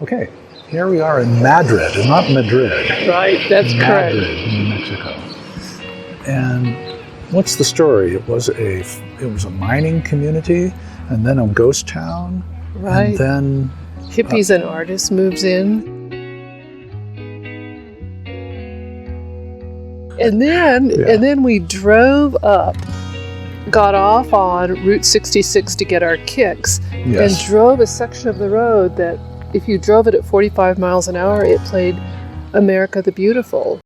Okay, here we are in Madrid, not Madrid. Right, that's correct. Madrid, New Mexico. And what's the story? It was a mining community, and then a ghost town, Right. and then Hippies and artists moves in. And then we drove up, got off on Route 66 to get our kicks, yes. and drove a section of the road that if you drove it at 45 miles an hour, it played America the Beautiful.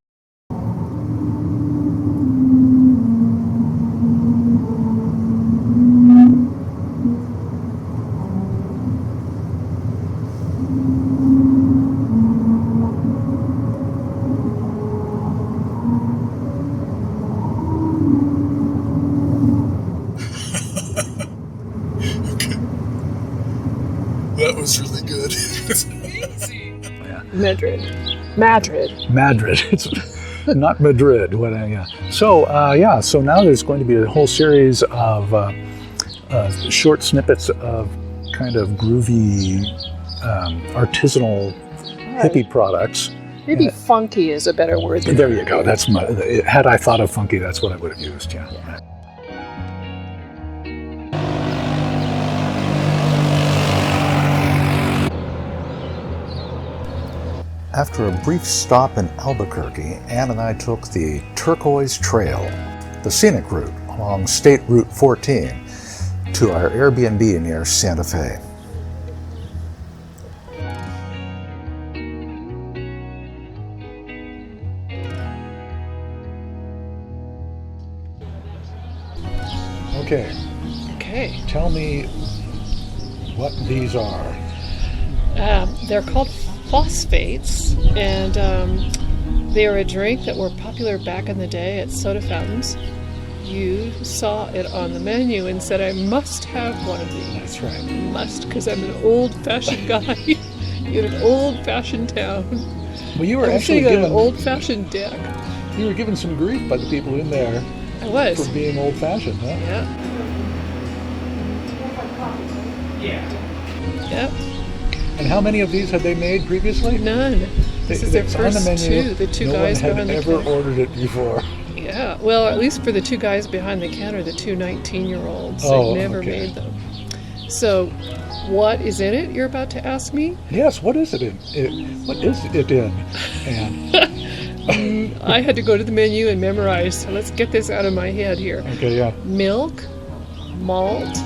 That was really good. Yeah. Madrid. It's not Madrid. So now there's going to be a whole series of short snippets of kind of groovy, artisanal hippie products. Maybe funky is a better word. There you go. Had I thought of funky, that's what I would have used. Yeah. After a brief stop in Albuquerque, Ann and I took the Turquoise Trail, the scenic route along State Route 14, to our Airbnb near Santa Fe. Okay. Tell me what these are. They're called phosphates, and they are a drink that were popular back in the day at soda fountains. You saw it on the menu and said, I must have one of these. That's right. Must, because I'm an old-fashioned guy in an old-fashioned town. Well, you were I'm actually sitting on given an old-fashioned deck. You were given some grief by the people in there. I was. For being old-fashioned, huh? Yeah. Yep. And how many of these had they made previously? None. This is their first on the menu, two. The two no guys one behind had the ever counter. ordered it before. Yeah, well, at least for the two guys behind the counter, the two 19-year-olds, Oh, they never okay. made them. So, what is in it? You're about to ask me? Yes. What is it in? What is it in? And I had to go to the menu and memorize. So let's get this out of my head here. okay, yeah. Milk, malt,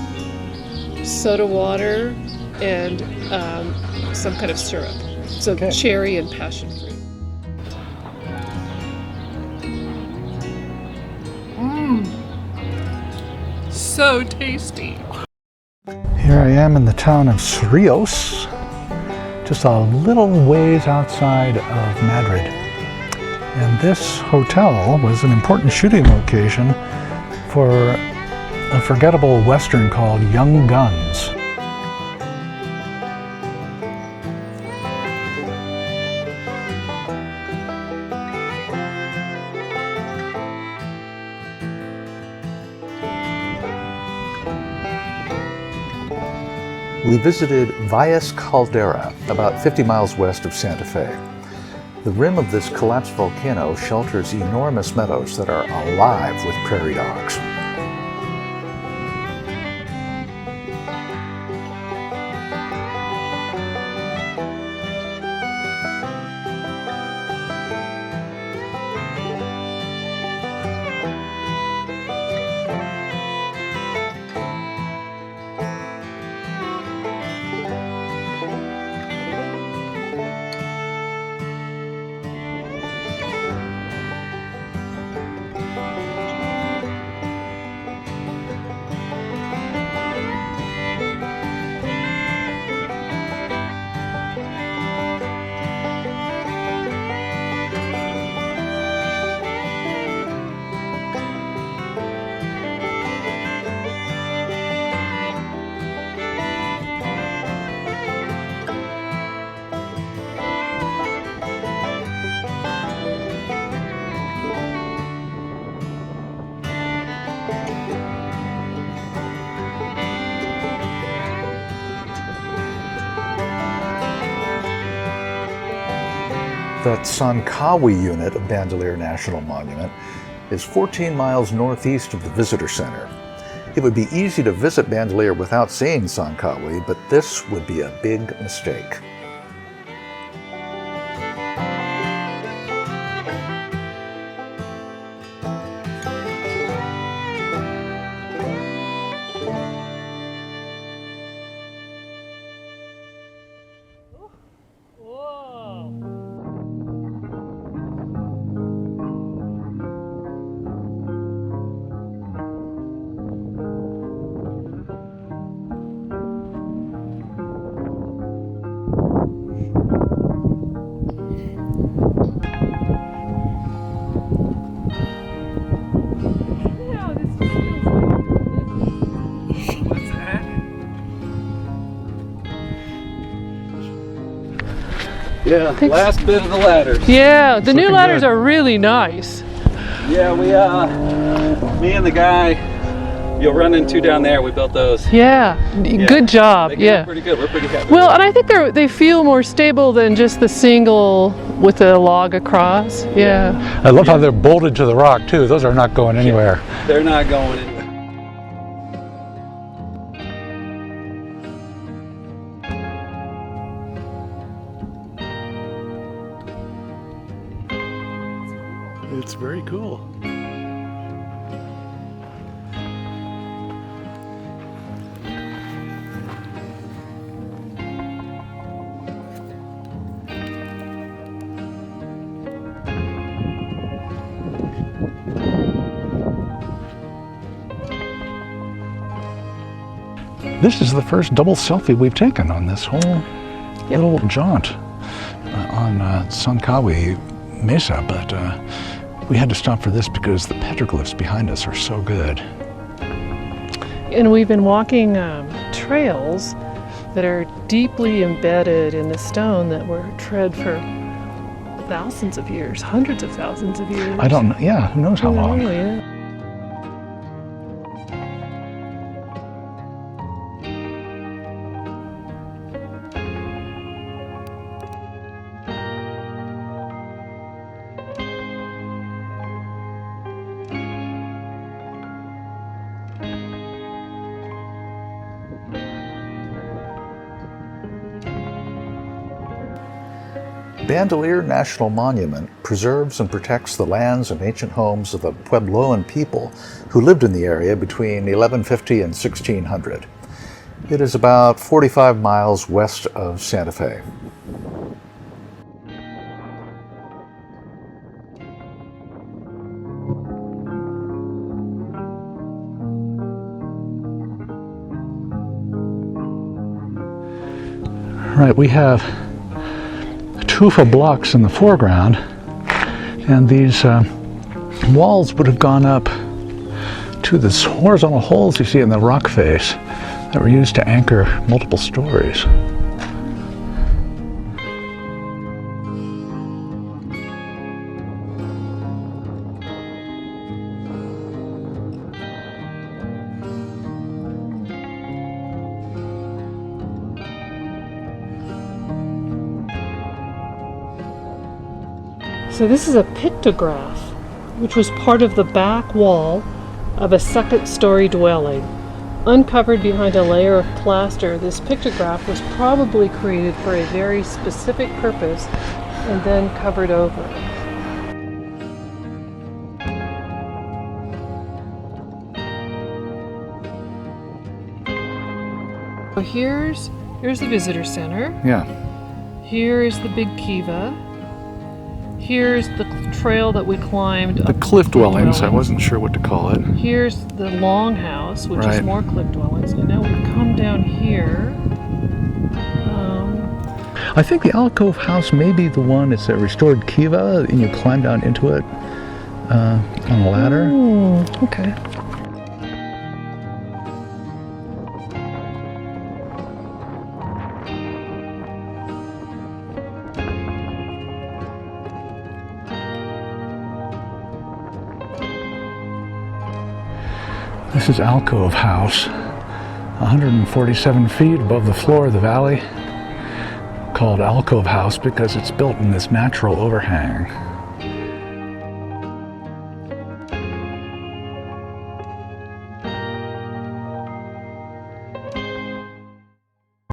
soda water, and some kind of syrup. So Okay. cherry and passion fruit. So tasty. Here I am in the town of Cerrillos, just a little ways outside of Madrid. And this hotel was an important shooting location for a forgettable Western called Young Guns. We visited Valles Caldera, about 50 miles west of Santa Fe. The rim of this collapsed volcano shelters enormous meadows that are alive with prairie dogs. That Sankawi unit of Bandelier National Monument is 14 miles northeast of the visitor center. It would be easy to visit Bandelier without seeing Sankawi, but this would be a big mistake. Yeah, last bit of the ladders. Yeah, the new looking ladders good. are really nice. Yeah, me and the guy you'll run into down there, we built those. Yeah, good job. They came Yeah. out pretty good. We're pretty happy. Well, and I think they feel more stable than just the single with the log across. Yeah. I love how they're bolted to the rock too. Those are not going anywhere. They're not going anywhere. It's very cool. This is the first double selfie we've taken on this whole little jaunt on Sankawi Mesa, but we had to stop for this because the petroglyphs behind us are so good. And we've been walking trails that are deeply embedded in the stone that were tread for thousands of years, hundreds of thousands of years. I don't know, yeah, who knows how long. Really, yeah. Bandelier National Monument preserves and protects the lands and ancient homes of the Puebloan people who lived in the area between 1150 and 1600. It is about 45 miles west of Santa Fe. Right, we have tufa blocks in the foreground, and these walls would have gone up to the horizontal holes you see in the rock face that were used to anchor multiple stories. So this is a pictograph, which was part of the back wall of a second-story dwelling. Uncovered behind a layer of plaster, this pictograph was probably created for a very specific purpose and then covered over. So here's the visitor center. Yeah. Here is the big kiva. Here's the trail that we climbed. The cliff dwellings, I wasn't sure what to call it. Here's the longhouse, which is Right. more cliff dwellings. And now we've come down here. I think the alcove house may be the one, it's a restored kiva, and you climb down into it on a ladder. Okay. This is alcove house, 147 feet above the floor of the valley. called Alcove House because it's built in this natural overhang.